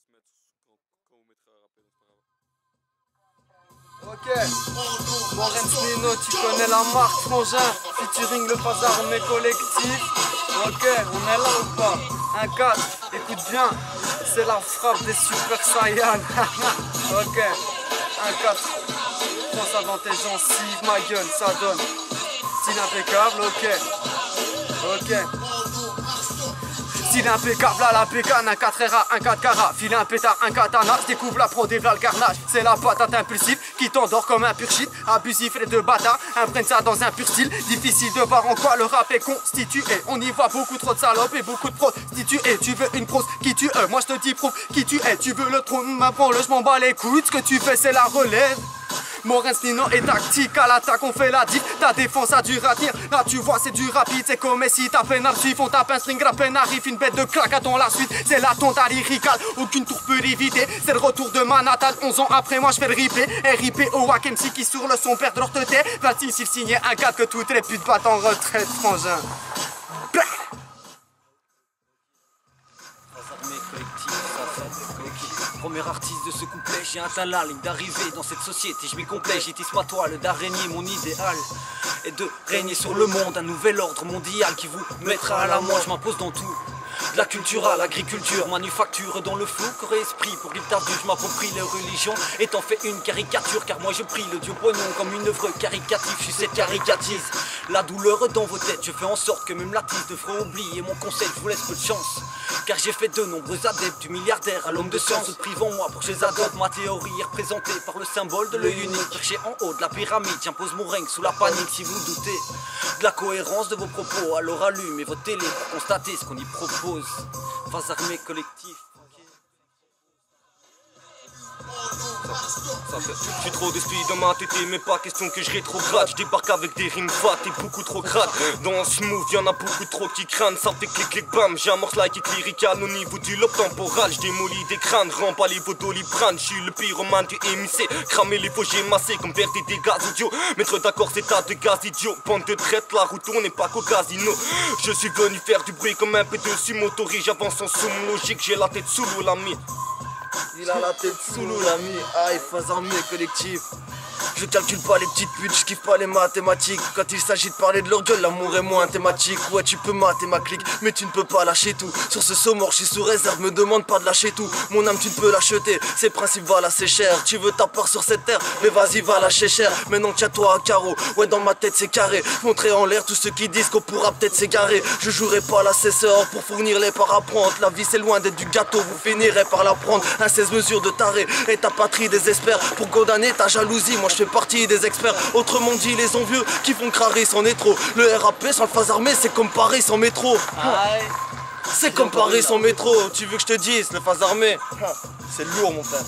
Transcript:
se mettre quand vous mettrez à rapper, donc c'est pas grave. Ok, Morenz Nino, tu connais la marque, frangin, featuring le phase armé collectif. Ok, on est là ou pas? Un 4, écoute bien, c'est la frappe des Super Saiyan. Ok, un 4, prends ça dans tes gencives, ma gueule, ça donne. Style impeccable, ok, ok. Style impeccable à la pécane, un 4 RA, un 4 cara, file un pétard, un katana, je découvre la pro, dévla le carnage, c'est la patate impulsive qui t'endort comme un pur shit, abusif les deux bâtards, imprègne ça dans un pur style, difficile de voir en quoi le rap est constitué, on y voit beaucoup trop de salopes et beaucoup de prostituées, tu veux une prose qui tue, moi je te dis prouve qui tu es, tu veux le trône, m'apprends-le, je m'en bats les couilles, ce que tu fais c'est la relève. Morenz Nino est tactique, à l'attaque on fait la diff, ta défense a dû ratenir, là tu vois c'est du rapide, c'est comme si ta peine à suivre, on tape un string, à peine arrive, une bête de claque, attends la suite, c'est la tonte à lyrical, aucune tour peut l'éviter, c'est le retour de Manhattan, 11 ans après moi je fais le replay, RIP au Wack MC qui sur le son perd leur tête, vas-y s'il signait un 4 que toutes les putes battent en retraite, frangin. Premier artiste de ce couplet, j'ai atteint la ligne d'arrivée dans cette société, je m'y complais, j'ai tisse ma toile d'araignée, mon idéal est de régner sur le monde, un nouvel ordre mondial qui vous mettra à la moi, je m'impose dans tout. De la culture à l'agriculture, manufacture dans le flou, corps et esprit pour qu'il tarde, je m'approprie les religions et t'en fais une caricature, car moi je prie le dieu pognon comme une œuvre caricative, je suis cette caricatise. La douleur dans vos têtes, je fais en sorte que même l'artiste devrait oublier mon conseil, je vous laisse peu de chance. Car j'ai fait de nombreux adeptes du milliardaire à l'homme de science, privant moi pour que je les adopte. Ma théorie est représentée par le symbole de l'œil unique. Perché en haut de la pyramide, j'impose mon règne sous la panique. Si vous doutez de la cohérence de vos propos, alors allumez votre télé pour constater ce qu'on y propose. Phase armée collectif. J'ai trop d'esprit dans ma tête, mais pas question que je rétrograde. Je débarque avec des rimes fat et beaucoup trop crades. Dans ce move, y'en a beaucoup trop qui crânent. Ça fait clic clic bam, j'amorce la kick lyrical au niveau du lobe temporal. Je démolis des crânes, remballe les vodoliprane. Je suis le pyromane du MIC. Cramer les faux, j'ai massé comme faire des dégâts audio. Mettre d'accord ces tas de gaz idiots. Bande de traite, la route tourne pas qu'au casino. Je suis venu faire du bruit comme un peu dessus motorisé. J'avance en somme logique, j'ai la tête sous l'eau, l'ami. Il a la tête sous l'eau, l'ami. Aïe, phase armée collectif. Je calcule pas les petites putes, je kiffe pas les mathématiques. Quand il s'agit de parler de leur gueule, l'amour est moins thématique. Ouais, tu peux mater ma clique, mais tu ne peux pas lâcher tout. Sur ce saut mort, je suis sous réserve, me demande pas de lâcher tout. Mon âme, tu ne peux l'acheter, ces principes valent assez cher. Tu veux ta part sur cette terre, mais vas-y, va lâcher cher. Maintenant tiens-toi à carreau, ouais, dans ma tête c'est carré. Montrer en l'air tous ceux qui disent qu'on pourra peut-être s'égarer. Je jouerai pas l'assesseur pour fournir les parapentes. La vie c'est loin d'être du gâteau, vous finirez par la prendre. Un 16 mesures de taré, et ta patrie désespère. Pour condamner ta jalousie, moi je fais partie des experts, autrement dit les envieux qui font crarer sans trop. Le RAP sans le phase armée, c'est comme Paris sans métro. C'est comme Paris sans métro. Tu veux que je te dise, le phase armée, c'est lourd mon frère.